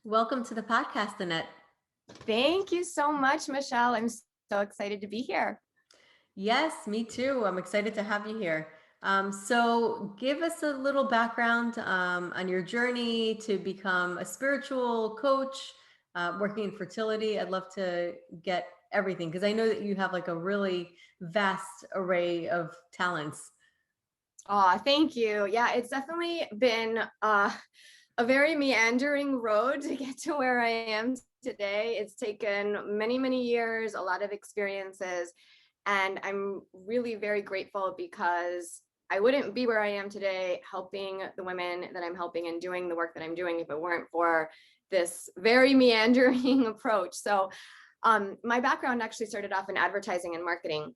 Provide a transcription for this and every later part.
Welcome to the podcast, Annette. Thank you so much, Michelle. I'm so excited to be here. Yes, me too. I'm excited to have you here. So, give us a little background on your journey to become a spiritual coach, working in fertility. I'd love to get everything because I know that you have like a really vast array of talents. Oh, thank you. Yeah, it's definitely been a very meandering road to get to where I am today. It's taken many, many years, a lot of experiences, and I'm really very grateful because I wouldn't be where I am today helping the women that I'm helping and doing the work that I'm doing if it weren't for this very meandering approach. So my background actually started off in advertising and marketing.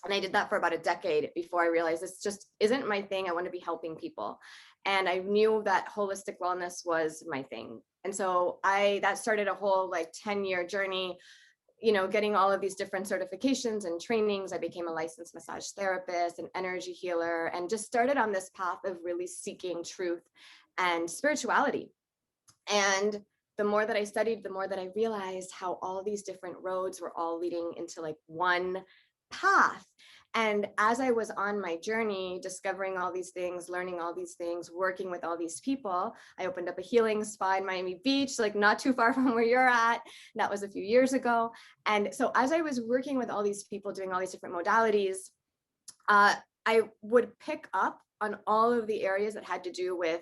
And I did that for about a decade before I realized this just isn't my thing. I want to be helping people. And I knew that holistic wellness was my thing. And so that started a whole like 10-year journey, getting all of these different certifications and trainings. I became a licensed massage therapist, an energy healer, and just started on this path of really seeking truth and spirituality. And the more that I studied, the more that I realized how all these different roads were all leading into like one path. And as I was on my journey, discovering all these things, learning all these things, working with all these people, I opened up a healing spa in Miami Beach, like not too far from where you're at. That was a few years ago. And so as I was working with all these people, doing all these different modalities, I would pick up on all of the areas that had to do with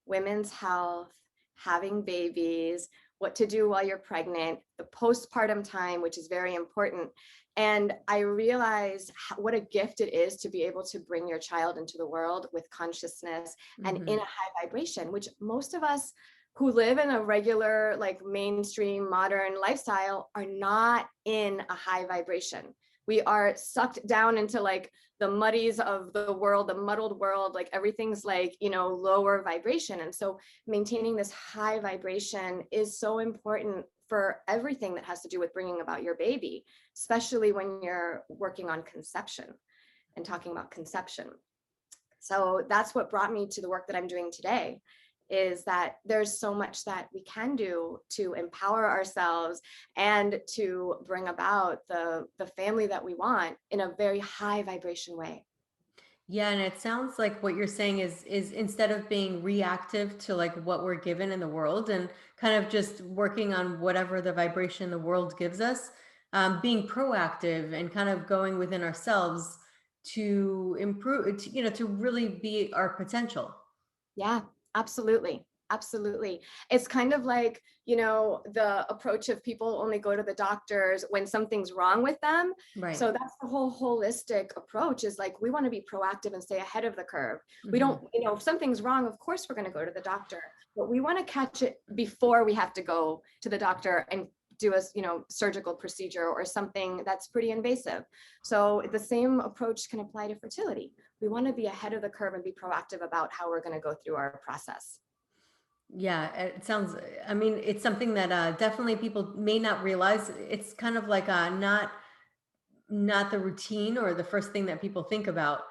women's health, having babies, what to do while you're pregnant, the postpartum time, which is very important. And I realized what a gift it is to be able to bring your child into the world with consciousness and in a high vibration, which most of us who live in a regular, like mainstream modern lifestyle are not in a high vibration. We are sucked down into like the muddies of the world, the muddled world, like everything's like, lower vibration. And so maintaining this high vibration is so important for everything that has to do with bringing about your baby, especially when you're working on conception and talking about conception. So that's what brought me to the work that I'm doing today, is that there's so much that we can do to empower ourselves and to bring about the family that we want in a very high vibration way. Yeah, and it sounds like what you're saying is instead of being reactive to like what we're given in the world and kind of just working on whatever the vibration the world gives us, being proactive and kind of going within ourselves to improve, to really be our potential. Yeah, absolutely. Absolutely. It's kind of like, the approach of people only go to the doctors when something's wrong with them. Right. So that's the whole holistic approach, is like, we want to be proactive and stay ahead of the curve. We Hmm. don't, if something's wrong, of course we're going to go to the doctor, but we want to catch it before we have to go to the doctor and do a, surgical procedure or something that's pretty invasive. So the same approach can apply to fertility. We want to be ahead of the curve and be proactive about how we're going to go through our process. Yeah, it sounds, I mean, it's something that definitely people may not realize. It's kind of like not the routine or the first thing that people think about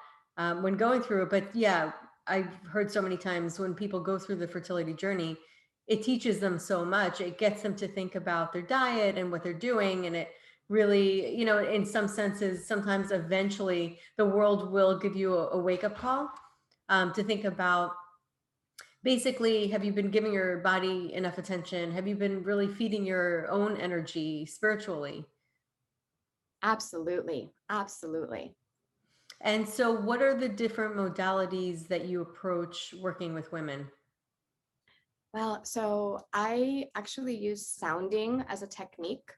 when going through it. But yeah, I've heard so many times when people go through the fertility journey, it teaches them so much. It gets them to think about their diet and what they're doing. And it really, in some senses, sometimes eventually the world will give you a wake up call to think about. Basically, have you been giving your body enough attention? Have you been really feeding your own energy spiritually? Absolutely. Absolutely. And so, what are the different modalities that you approach working with women? Well, so I actually use sounding as a technique,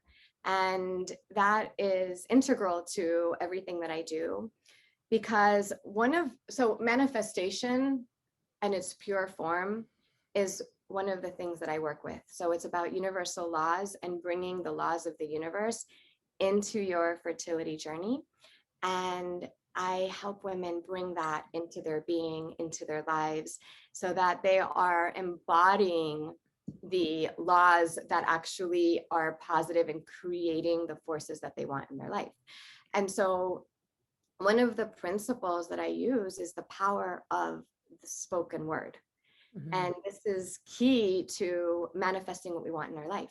and that is integral to everything that I do, because so manifestation and its pure form is one of the things that I work with. So it's about universal laws and bringing the laws of the universe into your fertility journey. And I help women bring that into their being, into their lives, so that they are embodying the laws that actually are positive and creating the forces that they want in their life. And so one of the principles that I use is the power of the spoken word. Mhm. And this is key to manifesting what we want in our life.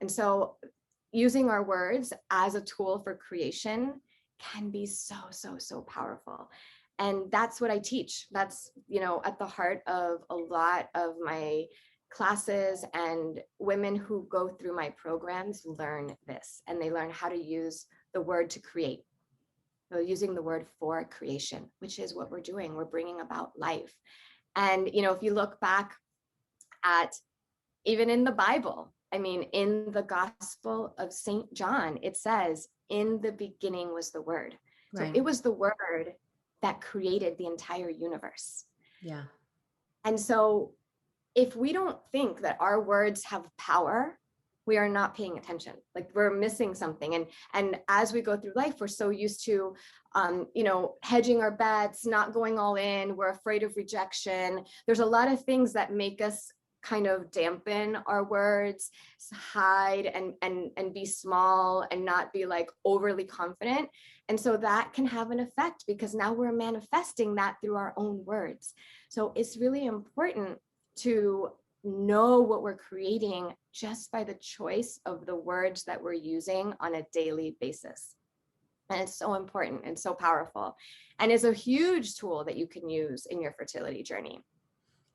And so using our words as a tool for creation can be so, so, so powerful. And that's what I teach. That's, at the heart of a lot of my classes, and women who go through my programs learn this, and they learn how to use the word to create. So using the word for creation, which is what we're doing. We're bringing about life. And, if you look back at even in the Bible, I mean, in the Gospel of St. John, it says, in the beginning was the Word. So Right. it was the Word that created the entire universe. Yeah. And so if we don't think that our words have power, we are not paying attention. Like, we're missing something. And as we go through life, we're so used to hedging our bets, not going all in. We're afraid of rejection. There's a lot of things that make us kind of dampen our words, hide and be small and not be like overly confident. And so that can have an effect, because now we're manifesting that through our own words. So it's really important to know what we're creating just by the choice of the words that we're using on a daily basis. And it's so important and so powerful, and is a huge tool that you can use in your fertility journey.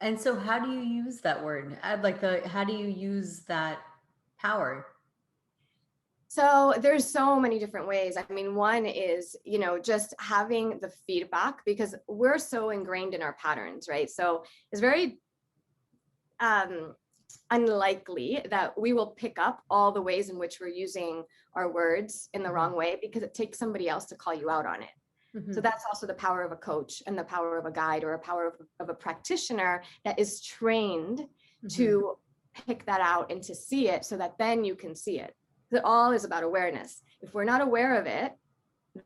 And so how do you use that word? How do you use that power? So there's so many different ways. I mean, one is, just having the feedback, because we're so ingrained in our patterns, right? So it's very unlikely that we will pick up all the ways in which we're using our words in the wrong way, because it takes somebody else to call you out on it. So Mhm. that's also the power of a coach and the power of a guide, or a power of a practitioner that is trained Mhm. to pick that out and to see it, so that then you can see it. It all is about awareness. If we're not aware of it,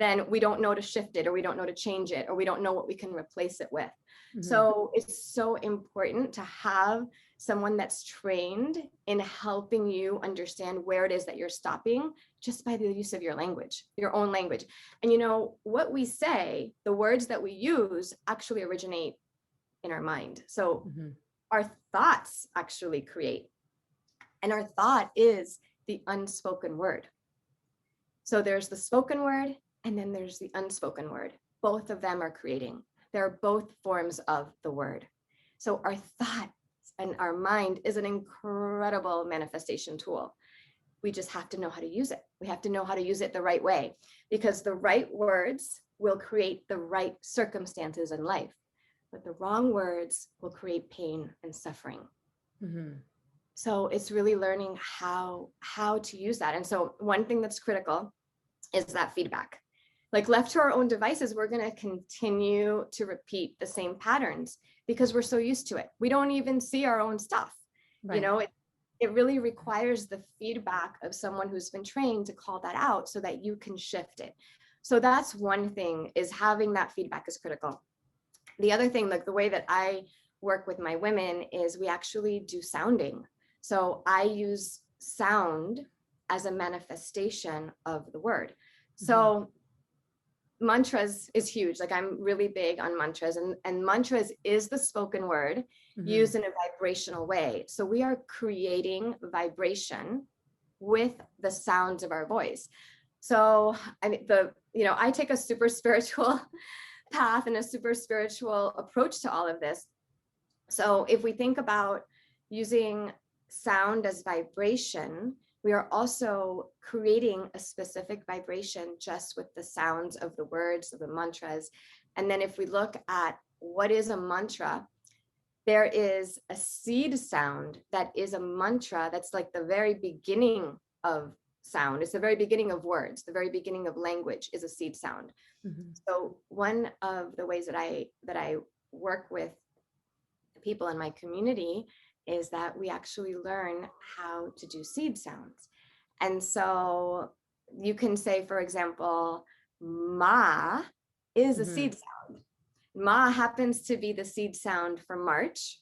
then we don't know to shift it, or we don't know to change it, or we don't know what we can replace it with. Mhm. So it's so important to have someone that's trained in helping you understand where it is that you're stopping, just by the use of your language, your own language. And what we say, the words that we use, actually originate in our mind. So Mhm. our thoughts actually create, and our thought is the unspoken word. So there's the spoken word, and then there's the unspoken word. Both of them are creating. They're both forms of the word. So our thought and our mind is an incredible manifestation tool. We just have to know how to use it. We have to know how to use it the right way, because the right words will create the right circumstances in life, but the wrong words will create pain and suffering. Mhm. So it's really learning how to use that. And so one thing that's critical is that feedback. Like, left to our own devices, we're going to continue to repeat the same patterns, because we're so used to it. We don't even see our own stuff. Right. It really requires the feedback of someone who's been trained to call that out, so that you can shift it. So that's one thing, is having that feedback is critical. The other thing, like the way that I work with my women, is we actually do sounding. So I use sound as a manifestation of the word. Mhm. So mantras is huge. Like, I'm really big on mantras, and mantras is the spoken word Mhm. used in a vibrational way. So we are creating vibration with the sounds of our voice. So I mean, I take a super spiritual path and a super spiritual approach to all of this. So if we think about using sound as vibration, we are also creating a specific vibration just with the sounds of the words of the mantras. And then if we look at what is a mantra, there is a seed sound that is a mantra. That's like the very beginning of sound. It's the very beginning of words. The very beginning of language is a seed sound. Mhm. So one of the ways that I work with people in my community is that we actually learn how to do seed sounds. And so you can say, for example, ma is a Mhm. seed sound. Ma happens to be the seed sound for March.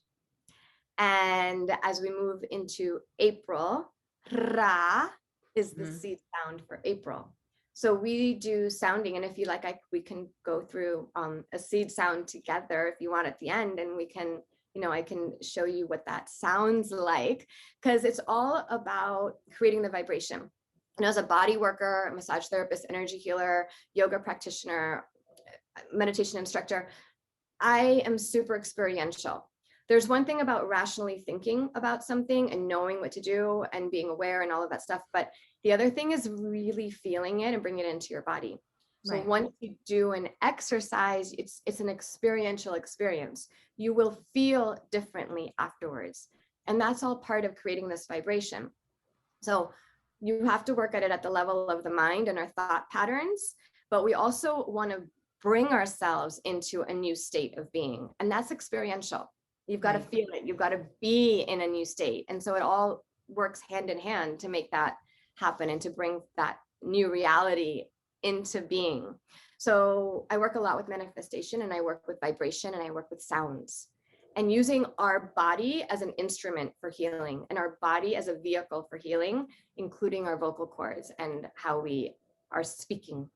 And as we move into April, ra is the Mhm. seed sound for April. So we do sounding, and if you like, we can go through a seed sound together if you want at the end, and we can I can show you what that sounds like, because it's all about creating the vibration. As a body worker, massage therapist, energy healer, yoga practitioner, meditation instructor, I am super experiential. There's one thing about rationally thinking about something and knowing what to do and being aware and all of that stuff. But the other thing is really feeling it and bringing it into your body. So Right. once you do an exercise, it's an experiential experience. You will feel differently afterwards. And that's all part of creating this vibration. So you have to work at it at the level of the mind and our thought patterns, but we also want to bring ourselves into a new state of being. And that's experiential. You've got to Right. feel it. You've got to be in a new state. And so it all works hand in hand to make that happen and to bring that new reality into being. So I work a lot with manifestation, and I work with vibration, and I work with sounds, and using our body as an instrument for healing and our body as a vehicle for healing, including our vocal cords and how we are speaking.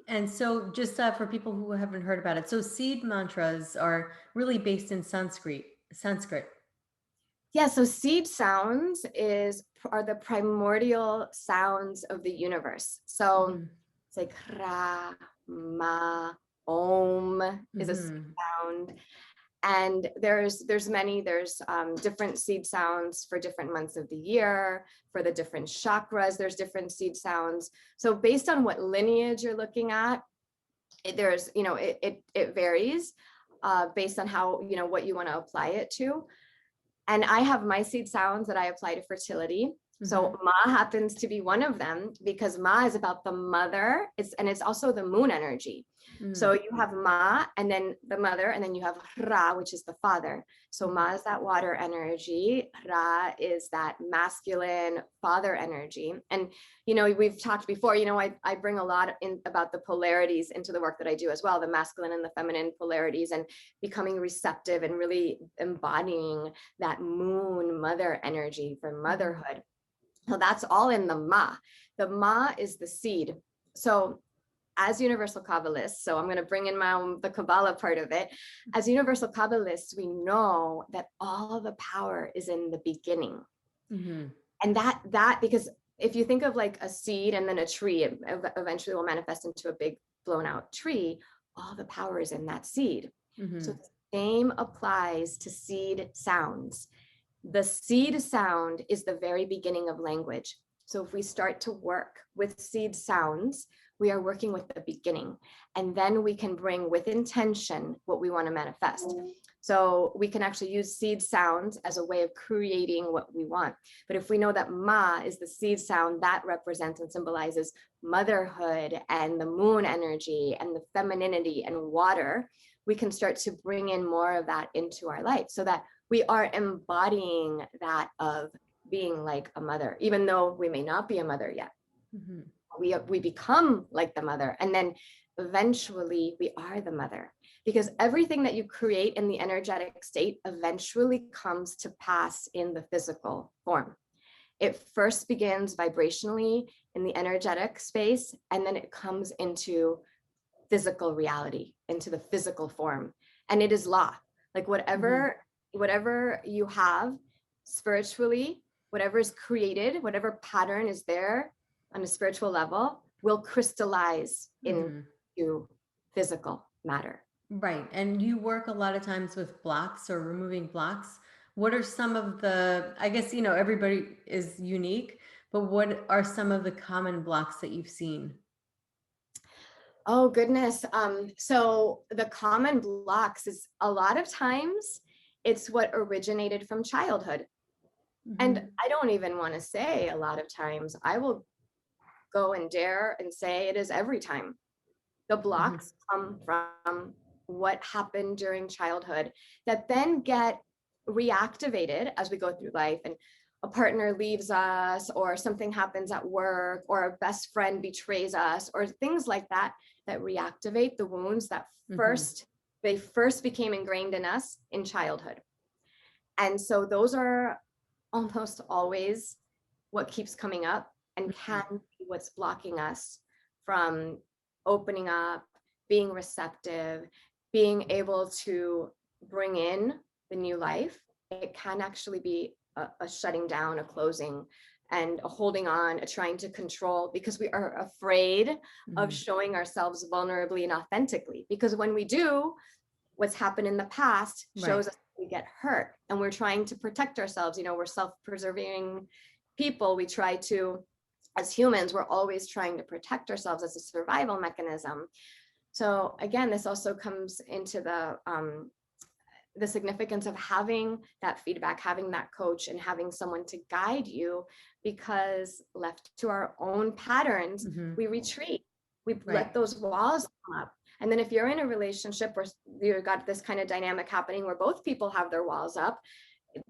And so, just for people who haven't heard about it, so seed mantras are really based in Sanskrit. Sanskrit. Yeah, so seed sounds are the primordial sounds of the universe. So Hmm. it's like ra, ma, om is a seed Hmm. sound. And there's many, different seed sounds for different months of the year, for the different chakras, there's different seed sounds. So based on what lineage you're looking at, it varies based on how, what you want to apply it to. And I have my seed sounds that I apply to fertility. Hmm. So Ma happens to be one of them, because Ma is about the mother. It's also the moon energy. So Hmm. you have Ma and then the mother, and then you have Ra, which is the father. So Hmm. Ma is that water energy. Ra is that masculine father energy. And, we've talked before, I bring a lot in about the polarities into the work that I do as well, the masculine and the feminine polarities, and becoming receptive and really embodying that moon mother energy for Hmm. motherhood. So that's all in the Ma. The Ma is the seed. So as Universal Kabbalists, so I'm going to bring in the Kabbalah part of it. As Universal Kabbalists, we know that all the power is in the beginning. Hmm. And that because if you think of like a seed and then a tree, it eventually will manifest into a big blown out tree. All the power is in that seed. So Hmm. the same applies to seed sounds. The seed sound is the very beginning of language. So if we start to work with seed sounds, we are working with the beginning, and then we can bring with intention what we want to manifest. So we can actually use seed sounds as a way of creating what we want. But if we know that Ma is the seed sound, that represents and symbolizes motherhood and the moon energy and the femininity and water, we can start to bring in more of that into our life, so that we are embodying that of being like a mother, even though we may not be a mother yet. Hmm. We become like the mother, and then eventually we are the mother, because everything that you create in the energetic state eventually comes to pass in the physical form. It first begins vibrationally in the energetic space, and then it comes into physical reality, into the physical form. And it is law. Like Hmm. whatever you have spiritually, whatever is created, whatever pattern is there on a spiritual level, will crystallize Hmm. into physical matter. Right. And you work a lot of times with blocks or removing blocks. What are some of the, I guess, everybody is unique, but what are some of the common blocks that you've seen? Oh goodness. So the common blocks is a lot of times it's what originated from childhood. And Hmm. I don't even want to say a lot of times. I will go and dare and say it is every time. The Hmm. blocks come from what happened during childhood that then get reactivated as we go through life, and a partner leaves us, or something happens at work, or a best friend betrays us, or things like that, that reactivate the wounds that Hmm. first became ingrained in us in childhood. And so those are almost always what keeps coming up and can be what's blocking us from opening up, being receptive, being able to bring in the new life, it can actually be a shutting down, a closing, and a holding on, a trying to control, because we are afraid of Mhm. showing ourselves vulnerably and authentically. Because when we do, what's happened in the past Right. shows us we get hurt, and we're trying to protect ourselves. We're self-preserving people. We try to, as humans, we're always trying to protect ourselves as a survival mechanism. So again, this also comes into the significance of having that feedback, having that coach, and having someone to guide you, because left to our own patterns, Mhm. we retreat. We Right. let those walls come up. And then if you're in a relationship where you've got this kind of dynamic happening where both people have their walls up,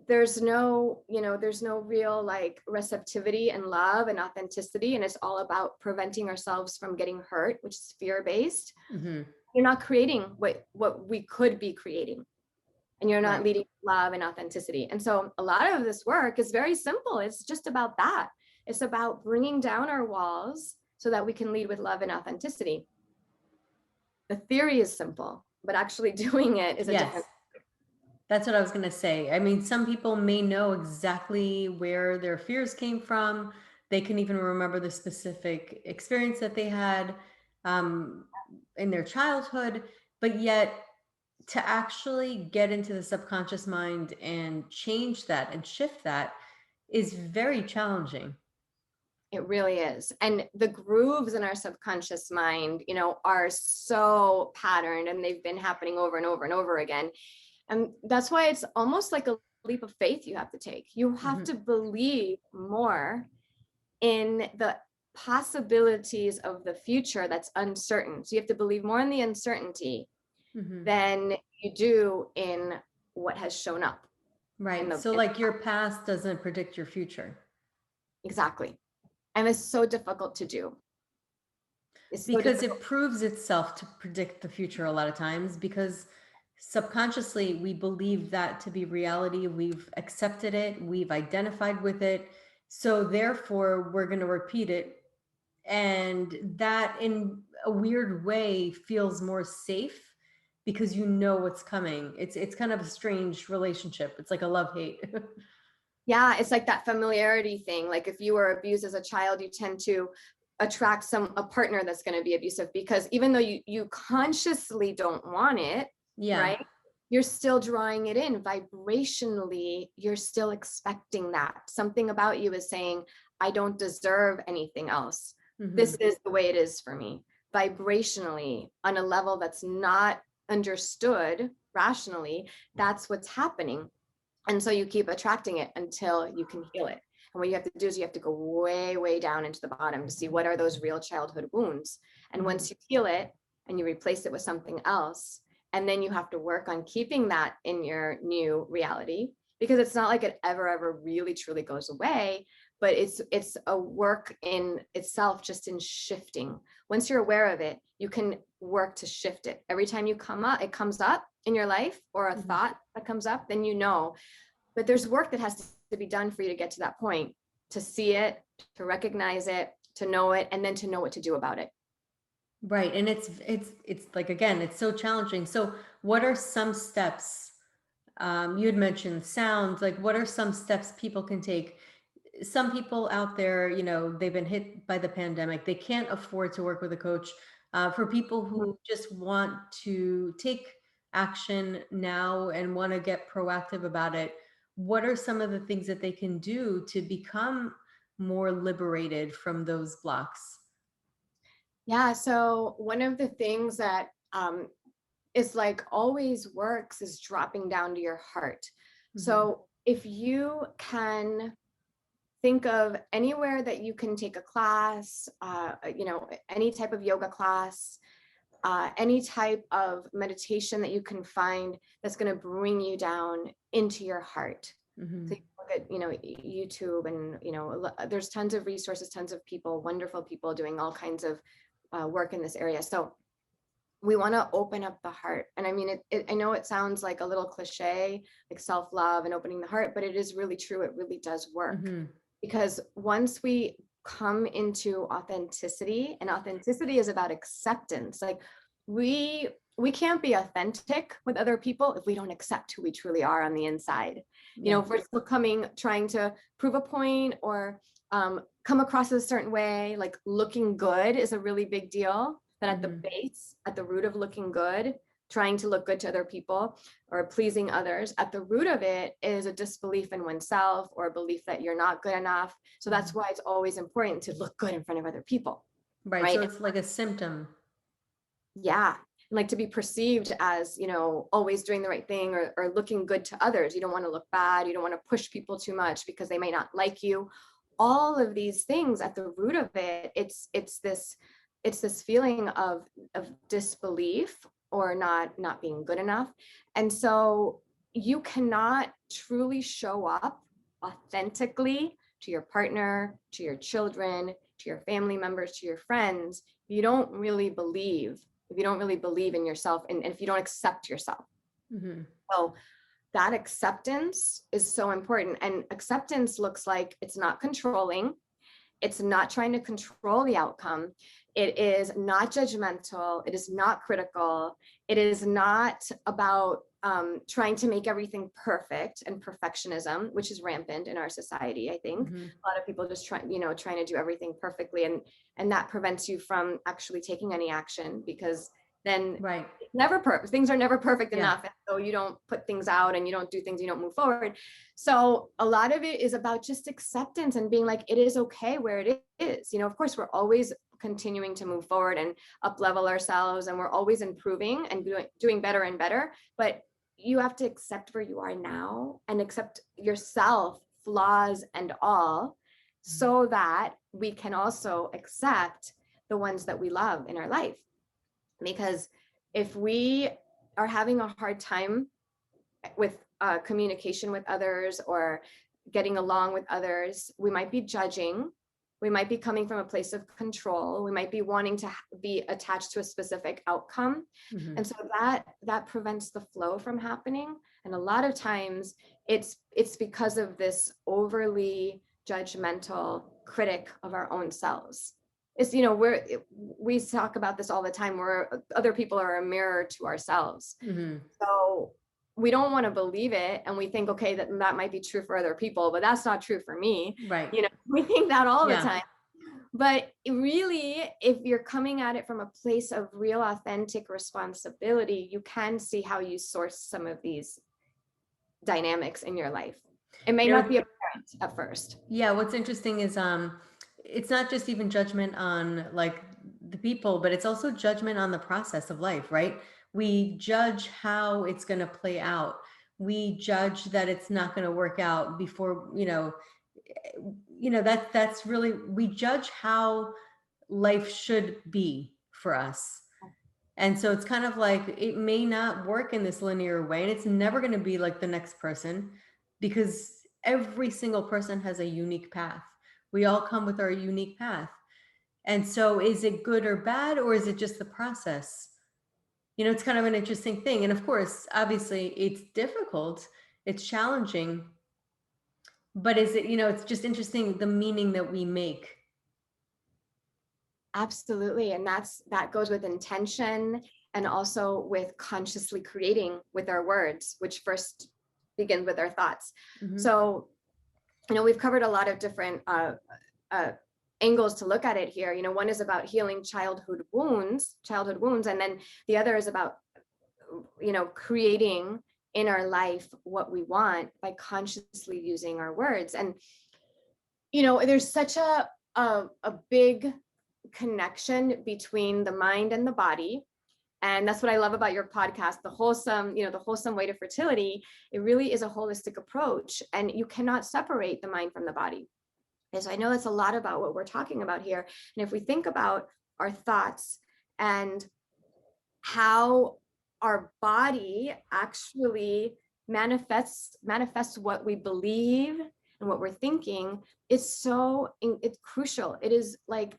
there's no real like receptivity and love and authenticity. And it's all about preventing ourselves from getting hurt, which is fear-based. Mhm. You're not creating what we could be creating, and you're not Right. leading love and authenticity. And so a lot of this work is very simple. It's just about that. It's about bringing down our walls so that we can lead with love and authenticity. The theory is simple, but actually doing it is a Yes. different. That's what I was going to say. I mean, some people may know exactly where their fears came from. They can even remember the specific experience that they had um, in their childhood, but yet to actually get into the subconscious mind and change that and shift that is very challenging. It really is. And the grooves in our subconscious mind, are so patterned, and they've been happening over and over and over again. And that's why it's almost like a leap of faith you have to take. You have Mhm. to believe more in the possibilities of the future that's uncertain. So you have to believe more in the uncertainty Mhm. than you do in what has shown up in Right. the So, like, your past doesn't predict your future. exactly. And it's so difficult to do. It's so Because difficult. it proves itself to predict the future a lot of times because subconsciously we believe that to be reality. We've accepted it, we've identified with it. So therefore, we're going to repeat it. And that, in a weird way, feels more safe because you know what's coming. It's kind of a strange relationship. It's like a love hate. Yeah, it's like that familiarity thing. Like if you were abused as a child, you tend to attract a partner that's going to be abusive, because even though you consciously don't want it, Yeah. right? You're still drawing it in vibrationally. You're still expecting that. Something about you is saying, I don't deserve anything else. This Hmm. is the way it is for me. Vibrationally, on a level that's not understood rationally, that's what's happening. And so you keep attracting it until you can heal it. And what you have to do is you have to go way, way down into the bottom to see what are those real childhood wounds. And Hmm. once you heal it and you replace it with something else, and then you have to work on keeping that in your new reality, because it's not like it ever really truly goes away, but it's a work in itself, just in shifting. Once you're aware of it, you can work to shift it. Every time it comes up in your life, or a Hmm. thought that comes up, then but there's work that has to be done for you to get to that point, to see it, to recognize it, to know it, and then to know what to do about it. Right. And it's like, again, it's so challenging. So what are some steps? You had mentioned sounds, like what are some steps people can take? Some people out there, they've been hit by the pandemic. They can't afford to work with a coach. For people who just want to take action now and want to get proactive about it, what are some of the things that they can do to become more liberated from those blocks? Yeah. So one of the things that is like always works is dropping down to your heart. Hmm. So if you can think of anywhere that you can take a class, any type of yoga class, any type of meditation that you can find that's going to bring you down into your heart. So Hmm. you look at, YouTube, and, there's tons of resources, tons of people, wonderful people doing all kinds of work in this area. So we want to open up the heart. And I mean, I know it sounds like a little cliche, like self-love and opening the heart, but it is really true. It really does work, Hmm. because once we come into authenticity, and authenticity is about acceptance. Like we we can't be authentic with other people if we don't accept who we truly are on the inside. You know, Yeah. if we're coming, trying to prove a point or come across a certain way, like looking good is a really big deal. But at the Hmm. base, at the root of looking good, trying to look good to other people or pleasing others, at the root of it is a disbelief in oneself or a belief that you're not good enough. So that's why it's always important to look good in front of other people, Right. So right? it's like a symptom. Yeah. And like to be perceived as, you know, always doing the right thing or looking good to others. You don't want to look bad. You don't want to push people too much because they may not like you. All of these things at the root of it, it's this feeling of disbelief or not being good enough. And so you cannot truly show up authentically to your partner, to your children, to your family members, to your friends. You don't really believe if you don't really believe in yourself and if you don't accept yourself. Hmm. So that acceptance is so important. And acceptance looks like it's not controlling, it's not trying to control the outcome. It is not judgmental. It is not critical. It is not about trying to make everything perfect and perfectionism, which is rampant in our society. I think Hmm. a lot of people just trying to do everything perfectly, and that prevents you from actually taking any action because then Right. things are never perfect Yeah. enough. And so you don't put things out and you don't do things, you don't move forward. So a lot of it is about just acceptance and being like, it is okay where it is. You know, of course, we're always continuing to move forward and up level ourselves, and we're always improving and doing better and better. But you have to accept where you are now and accept yourself, flaws and all, so that we can also accept the ones that we love in our life. Because if we are having a hard time with communication with others or getting along with others, we might be judging. We might be coming from a place of control. We might be wanting to be attached to a specific outcome. Hmm. And so that prevents the flow from happening. And a lot of times it's because of this overly judgmental critic of our own selves. It's, you know, we talk about this all the time, where other people are a mirror to ourselves. Hmm. So we don't want to believe it. And we think, okay, that might be true for other people, but that's not true for me. Right. You know, we think that all the Yeah. time. But really, if you're coming at it from a place of real authentic responsibility, you can see how you source some of these dynamics in your life. It may You not know, be apparent at first. yeah, what's interesting is it's not just even judgment on like the people, but it's also judgment on the process of life, right? We judge how it's going to play out. We judge that it's not going to work out before, that's really, we judge how life should be for us. And so it's kind of like it may not work in this linear way, and it's never going to be like the next person because every single person has a unique path. We all come with our unique path. And so is it good or bad, or is it just the process? It's kind of an interesting thing. And of course, obviously, it's difficult, it's challenging, but it's just interesting the meaning that we make. Absolutely. And that goes with intention and also with consciously creating with our words, which first begins with our thoughts. Hmm. So, we've covered a lot of different uh, angles to look at it here. One is about healing childhood wounds, and then the other is about, creating in our life what we want by consciously using our words. And, there's such a big connection between the mind and the body. And that's what I love about your podcast, the wholesome way to fertility. It really is a holistic approach, and you cannot separate the mind from the body. And so I know that's a lot about what we're talking about here. And if we think about our thoughts and how our body actually manifests what we believe and what we're thinking, it's crucial. It is like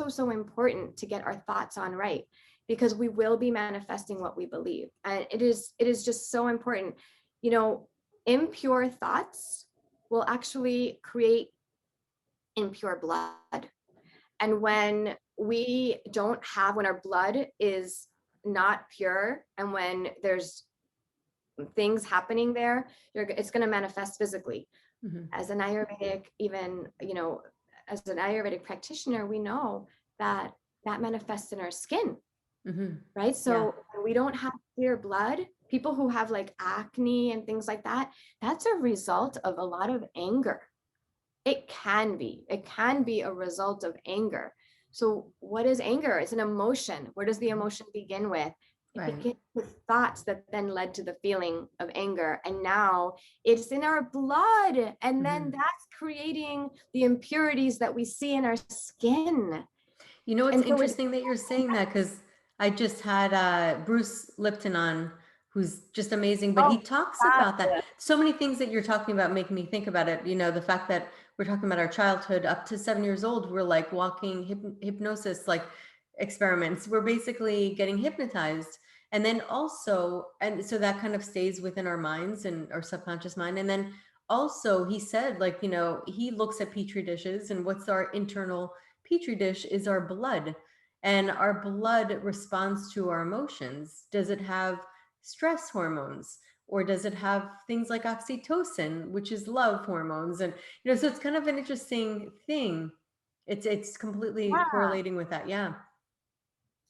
so important to get our thoughts on right, because we will be manifesting what we believe. And it is just so important. Impure thoughts will actually create impure blood. And when our blood is not pure, and when there's things happening there, it's going to manifest physically. Mhm. As an Ayurvedic, even, as an Ayurvedic practitioner, we know that that manifests in our skin, Mhm. right? Yeah. So when we don't have clear blood, people who have like acne and things like that, that's a result of a lot of anger. It can be a result of anger. So what is anger? It's an emotion. Where does the Mhm. emotion begin with? It Right. begins with thoughts that then led to the feeling of anger. And now it's in our blood. And then Mhm. that's creating the impurities that we see in our skin. You know, it's And so it's interesting that you're saying that because I just had Bruce Lipton on, who's just amazing, but he oh, talks about that. fabulous. So many things that you're talking about make me think about it. You know, the fact that we're talking about our childhood up to 7 years old, we're like walking hypnosis like experiments. We're basically getting hypnotized. And then also, and so that kind of stays within our minds and our subconscious mind. And then also, he said, like, you know, he looks at petri dishes and what's our internal petri dish is our blood, and our blood responds to our emotions. Does it have stress hormones, or does it have things like oxytocin, which is love hormones? And you know, so it's kind of an interesting thing. It's completely Yeah. correlating with that. Yeah.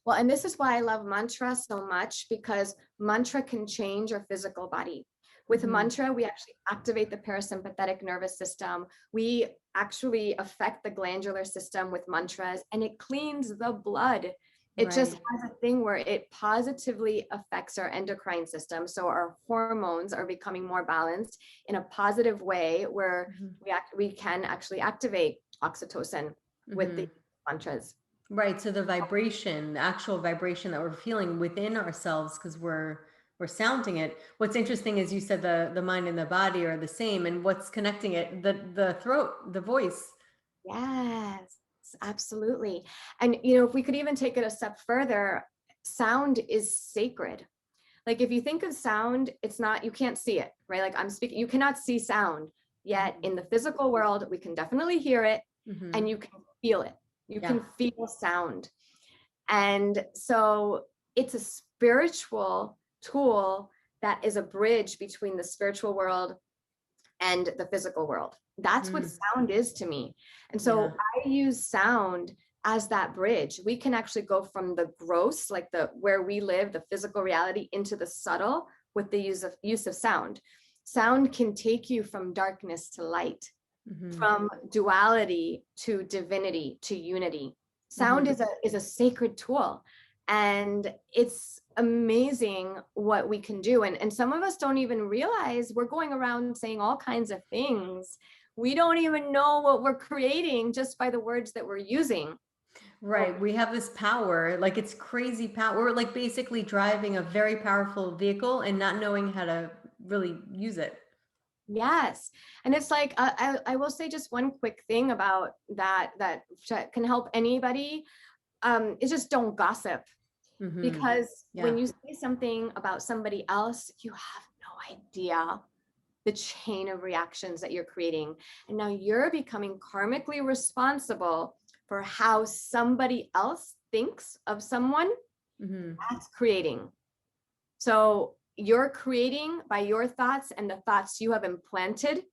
Well, and this is why I love mantra so much, because mantra can change our physical body. With Hmm. mantra, we actually activate the parasympathetic nervous system. We actually affect the glandular system with mantras, and it cleans the blood. It just Right. has a thing where it positively affects our endocrine system. So our hormones are becoming more balanced in a positive way, where Hmm. we can actually activate oxytocin with the Hmm. mantras. Right. So the vibration, the actual vibration that we're feeling within ourselves, because we're sounding it. What's interesting is you said the mind and the body are the same, and what's connecting it, the throat, the voice. Yes, absolutely. And if we could even take it a step further, sound is sacred. Like if you think of sound, it's not, you can't see it, right? Like I'm speaking, you cannot see sound. Yet Hmm. in the physical world, we can definitely hear it and Hmm. you can feel it. You Yeah. can feel sound. And so it's a spiritual tool that is a bridge between the spiritual world and the physical world. That's what Mm. sound is to me. And Yeah. so I use sound as that bridge. We can actually go from the gross, like the where we live, the physical reality, into the subtle with the use of sound. Sound can take you from darkness to light, Hmm. from duality to divinity to unity. Sound Hmm. is a sacred tool, and it's amazing what we can do. And some of us don't even realize we're going around saying all kinds of things. We don't even know what we're creating just by the words that we're using. Right. We have this power, like it's crazy power. We're like basically driving a very powerful vehicle and not knowing how to really use it. Yes. And it's like, I will say just one quick thing about that can help anybody. Is just don't gossip. Hmm. Because when Yeah. you say something about somebody else, you have no idea the chain of reactions that you're creating. And now you're becoming karmically responsible for how somebody else thinks of someone. Hmm. That's creating. So you're creating by your thoughts and the thoughts you have implanted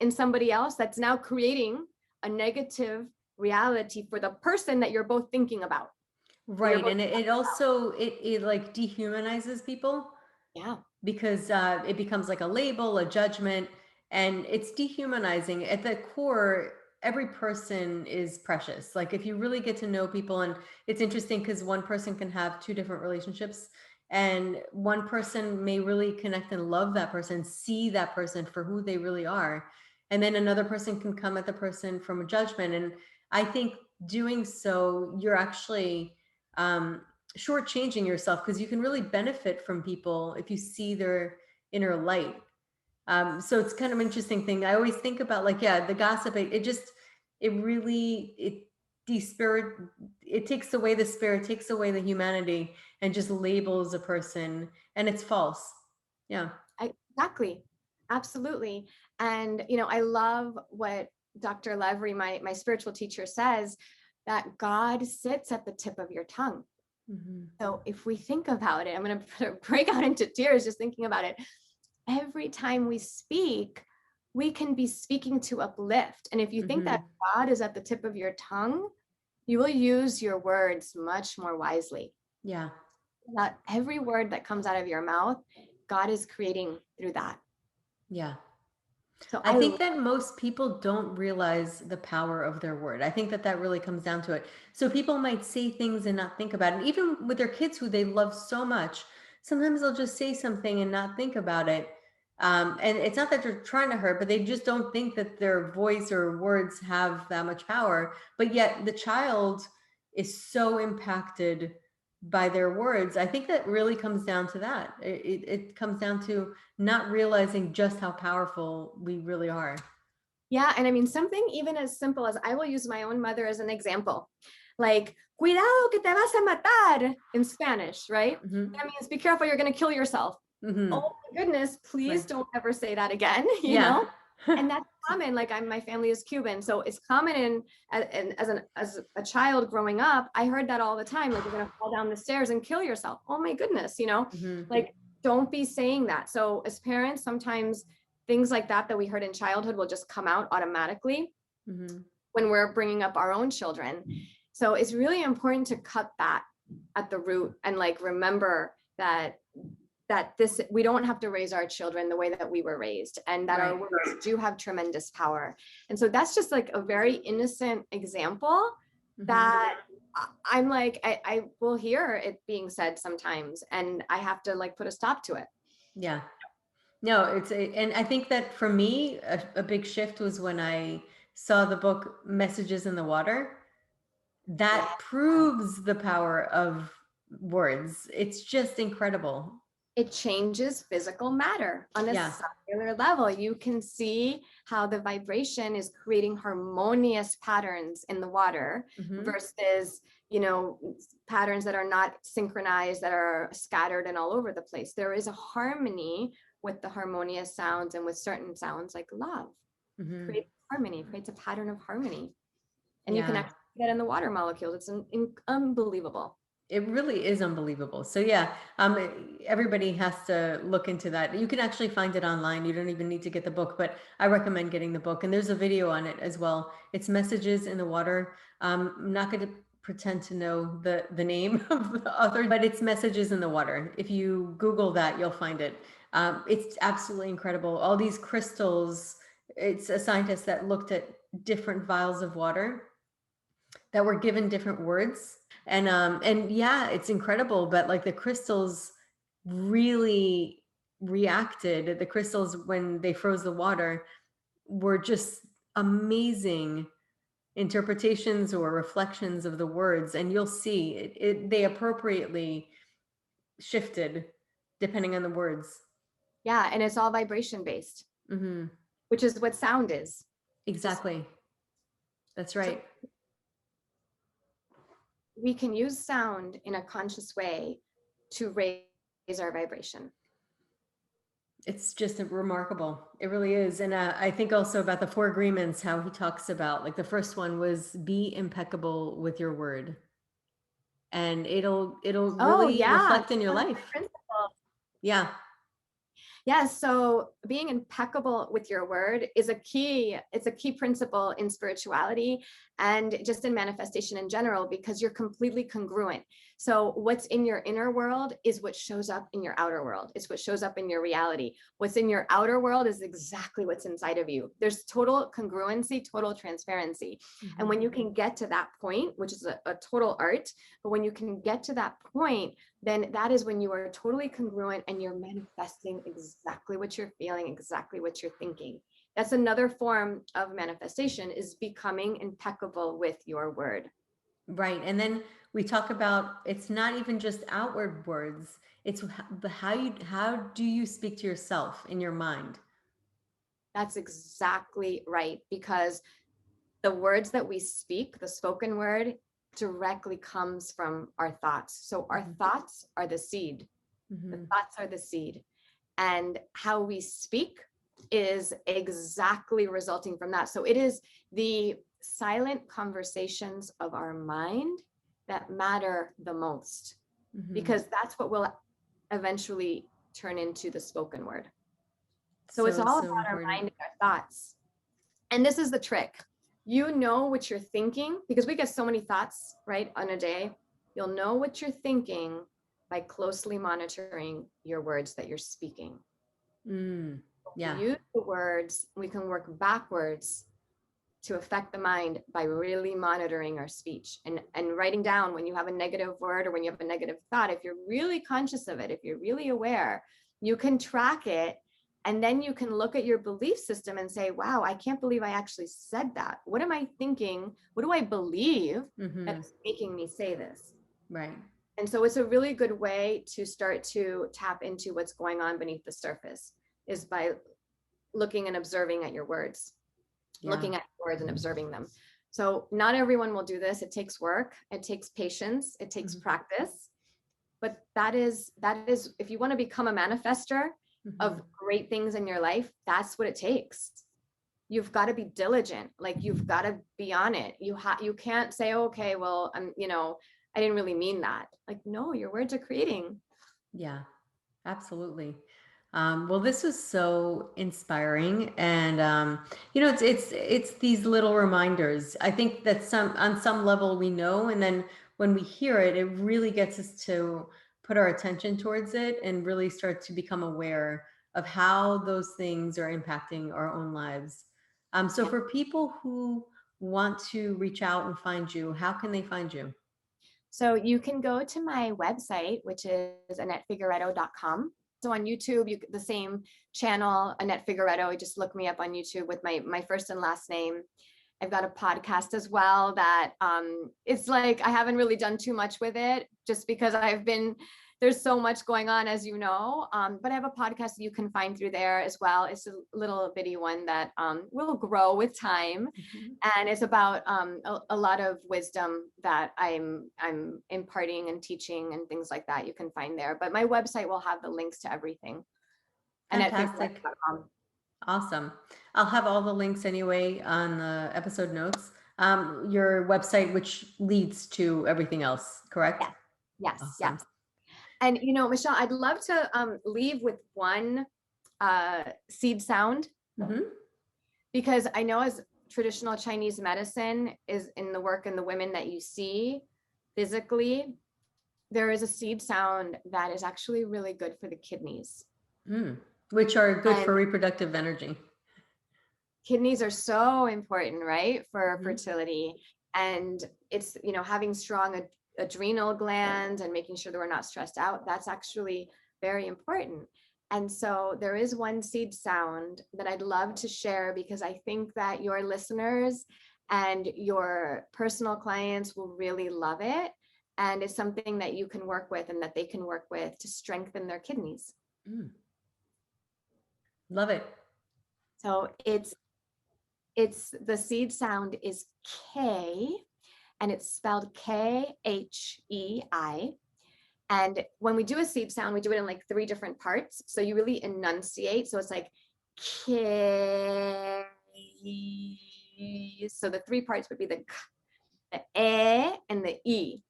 in somebody else, that's now creating a negative reality for the person that you're both thinking about. That you're Right. both, And it also it like dehumanizes people yeah. because it becomes like a label, a judgment, and it's dehumanizing. At the core, every person is precious. Like if you really get to know people, and it's interesting because one person can have two different relationships, and one person may really connect and love that person, see that person for who they really are. And then another person can come at the person from a judgment. And I think doing so, you're actually um, shortchanging yourself because you can really benefit from people if you see their inner light. So it's kind of an interesting thing. I always think about like, yeah, the gossip, it just, it really, it despirit, it takes away the spirit, takes away the humanity and just labels a person, and it's false. Yeah. Exactly. Absolutely. And, I love what Dr. Levry, my spiritual teacher, says, that God sits at the tip of your tongue. Mhm. So if we think about it, I'm going to break out into tears just thinking about it. Every time we speak, we can be speaking to uplift. And if you think that Mhm. God is at the tip of your tongue, you will use your words much more wisely. Yeah. Not every word that comes out of your mouth, God is creating through that. Yeah. So I I think love that most people don't realize the power of their word. I think that that really comes down to it. So people might say things and not think about it. Even with their kids who they love so much, sometimes they'll just say something and not think about it. And it's not that they're trying to hurt, but they just don't think that their voice or words have that much power. But yet the child is so impacted by their words. I think that really comes down to that. It comes down to not realizing just how powerful we really are. Yeah, and I mean, something even as simple as I will use my own mother as an example, like, cuidado que te vas a matar in Spanish, right? Mhm. That means be careful, you're going to kill yourself. Mhm. Oh my goodness, please Right. don't ever say that again, you Yeah. know? And that's common. Like my family is Cuban, so it's common as a child growing up. I heard that all the time. Like, you're gonna fall down the stairs and kill yourself. Oh my goodness, you know, Mhm. like, don't be saying that. So as parents, sometimes things like that we heard in childhood will just come out automatically Mhm. when we're bringing up our own children. So it's really important to cut that at the root and like remember that this we don't have to raise our children the way that we were raised, and that our Right. words do have tremendous power. And so that's just like a very innocent example Mhm. that I'm like, I will hear it being said sometimes, and I have to like put a stop to it. Yeah. No, and I think that for me, a big shift was when I saw the book Messages in the Water. Yeah. That proves the power of words. It's just incredible. It changes physical matter on a Yeah. cellular level. You can see how the vibration is creating harmonious patterns in the water Mhm. versus, you know, patterns that are not synchronized, that are scattered and all over the place. There is a harmony with the harmonious sounds, and with certain sounds like love Mhm. creates harmony, creates a pattern of harmony. And you can Yeah. actually see that in the water molecules. It's unbelievable. It really is unbelievable. So yeah, everybody has to look into that. You can actually find it online. You don't even need to get the book, but I recommend getting the book. And there's a video on it as well. It's Messages in the Water. I'm not going to pretend to know the name of the author, but it's Messages in the Water. If you Google that, you'll find it. It's absolutely incredible. All these crystals. It's a scientist that looked at different vials of water that were given different words, and yeah, it's incredible, but like the crystals really reacted. The crystals, when they froze the water, were just amazing interpretations or reflections of the words, and you'll see they appropriately shifted depending on the words. Yeah, and it's all vibration based, Hmm. which is what sound is. Just Exactly. That's so right. we can use sound in a conscious way to raise our vibration. It's just remarkable. It really is. And I think also about the four agreements, how he talks about, like the first one was be impeccable with your word. And it'll Oh really yeah, reflect in your one of my life. principles. Yeah. Yeah, so being impeccable with your word is a key, it's a key principle in spirituality and just in manifestation in general, because you're completely congruent. So what's in your inner world is what shows up in your outer world. It's what shows up in your reality. What's in your outer world is exactly what's inside of you. There's total congruency, total transparency. And Mhm. when you can get to that point, which is a total art, but when you can get to that point, then that is when you are totally congruent and you're manifesting exactly what you're feeling, exactly what you're thinking. That's another form of manifestation, is becoming impeccable with your word. Right. And then we talk about, it's not even just outward words. It's how do you speak to yourself in your mind? That's exactly right, because the words that we speak, the spoken word, directly comes from our thoughts. So our Mhm. thoughts are the seed. The Mhm. thoughts are the seed. And how we speak is exactly resulting from that. So it is the silent conversations of our mind that matter the most, Mhm. because that's what will eventually turn into the spoken word. So it's So, all so about our important. mind and our thoughts. And this is the trick. You know what you're thinking, because we get so many thoughts, right, on a day. You'll know what you're thinking by closely monitoring your words that you're speaking. We Yeah. use the words, we can work backwards to affect the mind by really monitoring our speech and writing down when you have a negative word or when you have a negative thought. If you're really conscious of it, if you're really aware, you can track it. And then you can look at your belief system and say, wow, I can't believe I actually said that. What am I thinking? What do I believe that's making me say this? Right. And so it's a really good way to start to tap into what's going on beneath the surface, is by looking and observing at your words, Yeah. looking at words and observing them. So not everyone will do this. It takes work, it takes patience, it takes practice. But that is, if you want to become a manifester of great things in your life, that's what it takes. You've got to be diligent. Like, you've got to be on it. You can't say, okay, well, I didn't really mean that. Like, no, your words are creating. Yeah, absolutely. Well, this was so inspiring, and it's these little reminders. I think that on some level we know, and then when we hear it, it really gets us to put our attention towards it and really start to become aware of how those things are impacting our own lives. So, for people who want to reach out and find you, how can they find you? So you can go to my website, which is AnnetteFigueredo.com. So on YouTube, the same channel, Annette Figueredo. You just look me up on YouTube with my first and last name. I've got a podcast as well that it's like I haven't really done too much with it, just because there's so much going on, as you know. But I have a podcast that you can find through there as well. It's a little bitty one that will grow with time. And it's about a lot of wisdom that I'm imparting and teaching and things like that. You can find there. But my website will have the links to everything. Fantastic. AnnetteFigueredo.com. Awesome. I'll have all the links anyway on the episode notes. Your website, which leads to everything else, correct? Yes. Awesome. And Michelle, I'd love to leave with one seed sound, because I know, as traditional Chinese medicine is in the work and the women that you see physically, there is a seed sound that is actually really good for the kidneys. Which are good for And reproductive energy. kidneys are so important, right, for fertility. And it's, having strong adrenal glands and making sure that we're not stressed out, that's actually very important. And so there is one seed sound that I'd love to share, because I think that your listeners and your personal clients will really love it. And it's something that you can work with and that they can work with to strengthen their kidneys. Love it. So the seed sound is K, and it's spelled Khei. And when we do a seed sound, we do it in like 3 different parts. So you really enunciate. So it's like K. So the 3 parts would be the K, the E, and the E.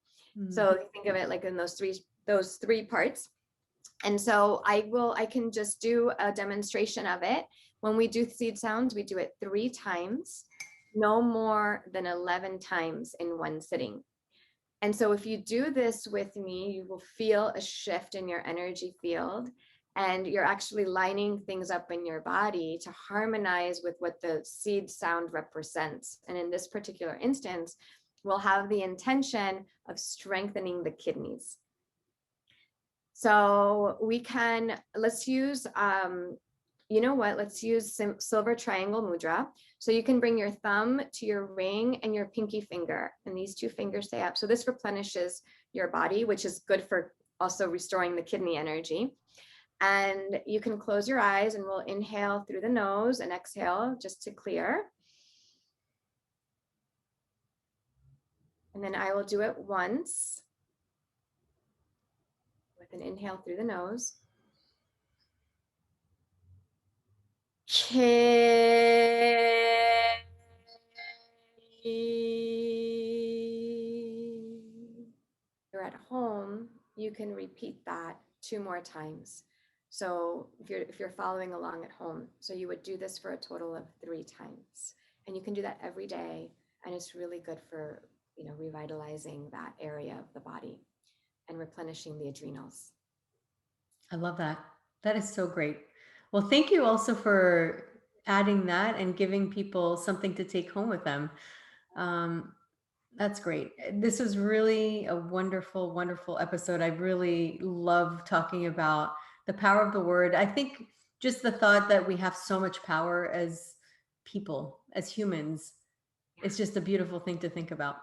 So you think of it like in those three parts. And so I can just do a demonstration of it. When we do seed sounds, we do it 3 times, no more than 11 times in one sitting. And so if you do this with me, you will feel a shift in your energy field, and you're actually lining things up in your body to harmonize with what the seed sound represents. And in this particular instance, we'll have the intention of strengthening the kidneys. So let's use, let's use silver triangle mudra. So you can bring your thumb to your ring and your pinky finger, and these 2 fingers stay up. So this replenishes your body, which is good for also restoring the kidney energy. And you can close your eyes, and we'll inhale through the nose and exhale just to clear. And then I will do it once with an inhale through the nose. you can repeat that 2 more times. So if you're following along at home, so you would do this for a total of 3 times, and you can do that every day. And it's really good for, revitalizing that area of the body and replenishing the adrenals. I love that. That is so great. Well, thank you also for adding that and giving people something to take home with them. Um, that's great. This was really a wonderful, wonderful episode. I really love talking about the power of the word. I think just the thought that we have so much power as people, as humans, it's just a beautiful thing to think about.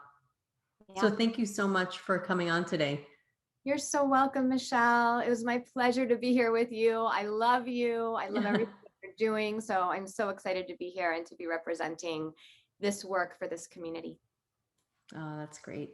So Yeah. thank you so much for coming on today. You're so welcome, Michelle. It was my pleasure to be here with you. I love you. I love everything you're doing. So I'm so excited to be here and to be representing this work for this community. Oh, that's great.